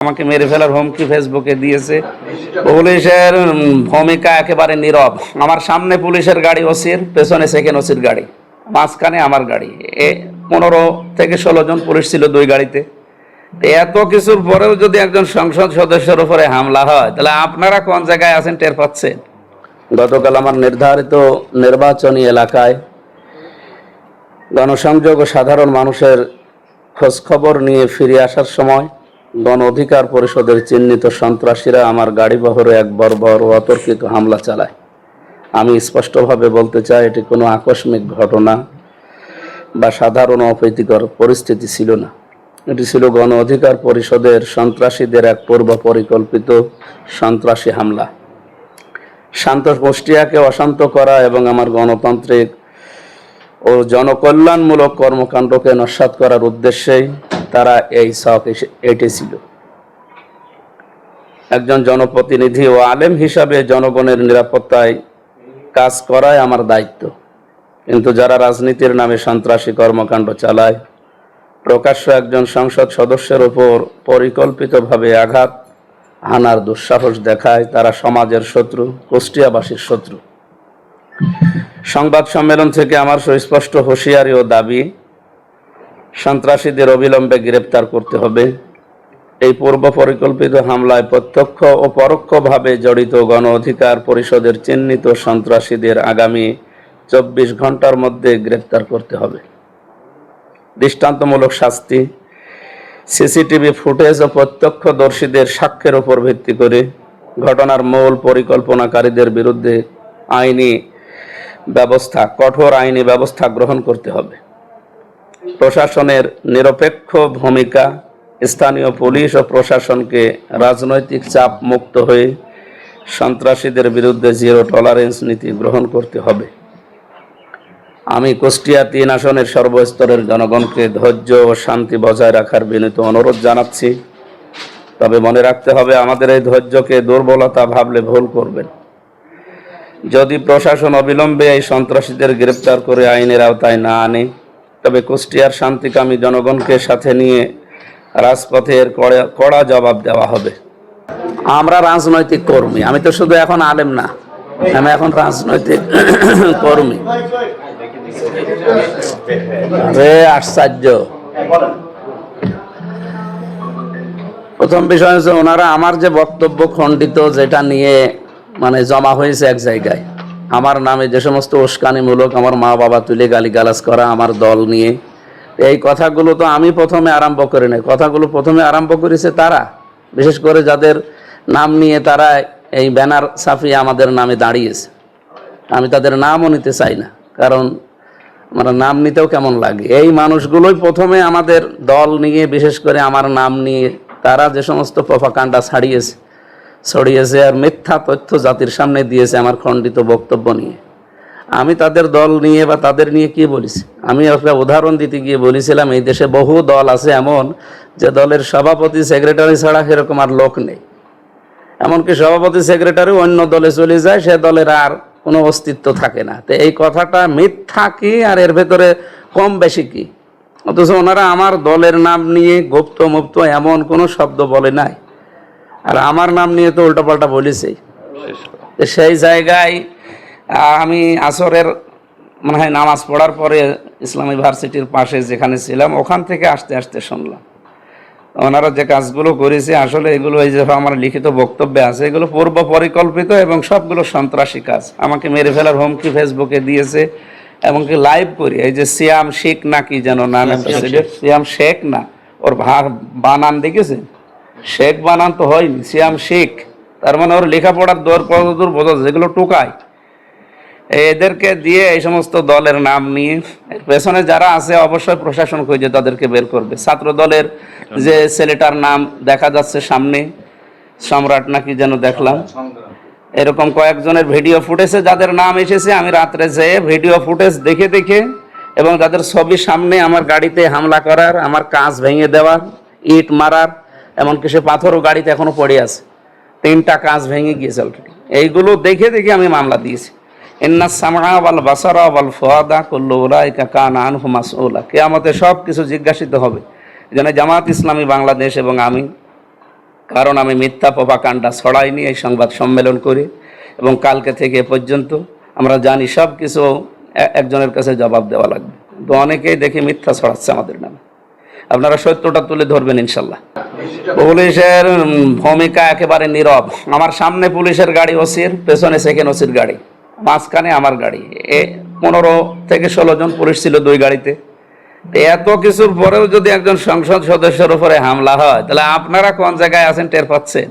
আমাকে মেরে ফেলার হুমকি ফেসবুকে দিয়েছে। পুলিশের ভূমিকা একেবারে নীরব। আমার সামনে পুলিশের গাড়ি ওসির, পেছনে সেকেন্ড ওসির গাড়ি, মাঝখানে আমার গাড়ি। 15 থেকে 16 জন পুলিশ ছিল দুই গাড়িতে। এত কিছুর পরেও যদি একজন সংসদ সদস্যের উপরে হামলা হয়, তাহলে আপনারা কোন জায়গায় আছেন টের পাচ্ছেন? গতকাল আমার নির্ধারিত নির্বাচনী এলাকায় গণসংযোগ ও সাধারণ মানুষের খোঁজখবর নিয়ে ফিরে আসার সময় গণ অধিকার পরিষদের চিহ্নিত সন্ত্রাসীরা আমার গাড়ি বহরে এক বর্বর ও অতর্কিত হামলা চালায়। আমি স্পষ্টভাবে বলতে চাই, এটি কোনো আকস্মিক ঘটনা বা সাধারণ অপ্রীতিকর পরিস্থিতি ছিল না। এটি ছিল গণ অধিকার পরিষদের সন্ত্রাসীদের এক পূর্ব পরিকল্পিত সন্ত্রাসী হামলা। শান্ত কুষ্টিয়াকে অশান্ত করা এবং আমার গণতান্ত্রিক ও জনকল্যাণমূলক কর্মকাণ্ডকে নস্যাৎ করার উদ্দেশ্যেই তারা এই ছক এঁটেছিল। একজন জনপ্রতিনিধি ও আলেম হিসাবে জনগণের নিরাপত্তায় কাজ করাই আমার দায়িত্ব, কিন্তু যারা রাজনীতির নামে সন্ত্রাসী কর্মকাণ্ড চালায়, প্রকাশ্য একজন সংসদ সদস্যের উপর পরিকল্পিতভাবে আঘাত হানার দুঃসাহস দেখায়, তারা সমাজের শত্রু, কুষ্টিয়াবাসীর শত্রু। সংবাদ সম্মেলন থেকে আমার সুস্পষ্ট হুঁশিয়ারি ও দাবি, সন্ত্রাসীদের অবিলম্বে গ্রেপ্তার করতে হবে। এই পূর্ব পরিকল্পিত হামলায় প্রত্যক্ষ ও পরোক্ষভাবে জড়িত গণ অধিকার পরিষদের চিহ্নিত সন্ত্রাসীদের আগামী 24 ঘন্টার মধ্যে গ্রেপ্তার করতে হবে। দৃষ্টান্তমূলক শাস্তি, সিসিটিভি ফুটেজ ও প্রত্যক্ষদর্শীদের সাক্ষ্যের উপর ভিত্তি করে ঘটনার মূল পরিকল্পনাকারীদের বিরুদ্ধে কঠোর আইনি ব্যবস্থা গ্রহণ করতে হবে। প্রশাসনের নিরপেক্ষ ভূমিকা, স্থানীয় পুলিশ ও প্রশাসনকে রাজনৈতিক চাপ মুক্ত হয়ে সন্ত্রাসীদের বিরুদ্ধে জিরো টলারেন্স নীতি গ্রহণ করতে হবে। আমি কুষ্টিয়া 3 আসনের সর্বস্তরের জনগণকে ধৈর্য ও শান্তি বজায় রাখার বিনীত অনুরোধ জানাচ্ছি। তবে মনে রাখতে হবে, আমাদের এই ধৈর্যকে দুর্বলতা ভাবলে ভুল করবেন। যদি প্রশাসন অবিলম্বে এই সন্ত্রাসীদের গ্রেপ্তার করে আইনের আওতায় না আনে, তবে কুষ্টিয়ার শান্তিকামী জনগণকে সাথে নিয়ে রাজপথের কড়া জবাব দেওয়া হবে। আমরা রাজনৈতিক কর্মী, আমি তো শুধু এখন আলেম না, আমি এখন রাজনৈতিক কর্মী। আশ্চর্য। প্রথম বিষয় হচ্ছে, ওনারা আমার যে বক্তব্য খণ্ডিত, যেটা নিয়ে জমা হয়েছে এক জায়গায়, আমার নামে যে সমস্ত উস্কানিমূলক, আমার মা বাবা তুলে গালিগালাজ করা আমার দল নিয়ে, এই কথাগুলো তো আমি প্রথমে আরম্ভ করি নাই। কথাগুলো প্রথমে আরম্ভ করেছে তারা, বিশেষ করে যাদের নাম নিয়ে তারা এই ব্যানার ছাপিয়ে আমাদের নামে দাঁড়িয়েছে। আমি তাদের নামও নিতে চাই না, কারণ আমার নাম নিতেও কেমন লাগে। এই মানুষগুলোই প্রথমে আমাদের দল নিয়ে, বিশেষ করে আমার নাম নিয়ে তারা যে সমস্ত প্রপাগান্ডা ছড়িয়েছে আর মিথ্যা তথ্য জাতির সামনে দিয়েছে আমার খণ্ডিত বক্তব্য নিয়ে। আমি তাদের দল নিয়ে বা তাদের নিয়ে কি বলেছি? আমি একটা উদাহরণ দিতে গিয়ে বলেছিলাম, এই দেশে বহু দল আছে এমন, যে দলের সভাপতি সেক্রেটারি ছাড়া সেরকম আর লোক নেই। এমনকি সভাপতি সেক্রেটারি অন্য দলে চলে যায়, সে দলের আর কোনো অস্তিত্ব থাকে না। তো এই কথাটা মিথ্যা কি আর এর ভেতরে কম বেশি কি? অথচ ওনারা আমার দলের নাম নিয়ে গুপ্ত মুপ্ত এমন কোনো শব্দ বলে নাই, আর আমার নাম নিয়ে তো উল্টাপাল্টা বলেছেই। সেই জায়গায় আমি আসরের নামাজ পড়ার পরে ইসলামী ভার্সিটির পাশে যেখানে ছিলাম, ওখান থেকে আসতে আসতে শুনলাম ওনারা যে কাজগুলো করেছে, আসলে এগুলো এই যে আমার লিখিত বক্তব্যে আছে, এগুলো পূর্ব পরিকল্পিত এবং সবগুলো সন্ত্রাসী কাজ। আমাকে মেরে ফেলার হুমকি ফেসবুকে দিয়েছে, এমনকি লাইভ করি। এই যে সিয়াম শেখ না কি যেন নাম, সিয়াম শেখ না, ওর বানান দেখেছে, শেখ বানান তো হয়নি, সিয়াম শেখ। তার মানে ওর লেখাপড়ার দর কতদূর বোঝা, যেগুলো টোকায়। এদেরকে দিয়ে এই সমস্ত দলের নাম নিয়ে, এর পেছনে যারা আছে অবশ্যই প্রশাসন খুঁজে তাদেরকে বের করবে। ছাত্র দলের যে ছেলেটার নাম দেখা যাচ্ছে সামনে, সম্রাট নাকি যেন দেখলাম, এরকম কয়েকজনের ভিডিও ফুটেজে যাদের নাম এসেছে, আমি রাত্রে যেয়ে ভিডিও ফুটেজ দেখে এবং যাদের ছবি সামনে আমার গাড়িতে হামলা করার, আমার কাঁচ ভেঙে দেওয়ার, ইট মারার, এমনকি সে পাথরও গাড়িতে এখনো পড়ে আছে, 3টা কাঁচ ভেঙে গিয়েছে অলরেডি। এইগুলো দেখে আমি মামলা দিয়েছি। ইন্না সামআ ওয়াল বাসারা ওয়াল ফুআদা কুল্লু উলাইকা কানা আনহু মাসউলা। কিয়ামতে সব কিছু জিজ্ঞাসিত হবে। যেন জামাত ইসলামী বাংলাদেশ এবং আমি কারণ আমি মিথ্যা প্রপাগান্ডা ছড়াইনি, এই সংবাদ সম্মেলন করি এবং কালকে থেকে এ পর্যন্ত আমরা জানি সব কিছু একজনের কাছে জবাব দেওয়া লাগবে। তো অনেকেই দেখি মিথ্যা ছড়াচ্ছে আমাদের নামে। আপনারা সত্যটা তুলে ধরবেন ইনশাল্লাহ। পুলিশের ভূমিকা একেবারে নীরব। আমার সামনে পুলিশের গাড়ি ওসির, পেছনে সেকেন্ড ওসির গাড়ি, মাঝখানে আমার গাড়ি। 15 থেকে 16 জন পুলিশ ছিল 2 গাড়িতে। এত কিছুর পরেও যদি একজন সংসদ সদস্যের উপরে হামলা হয়, তাহলে আপনারা কোন জায়গায় আছেন টের পাচ্ছেন?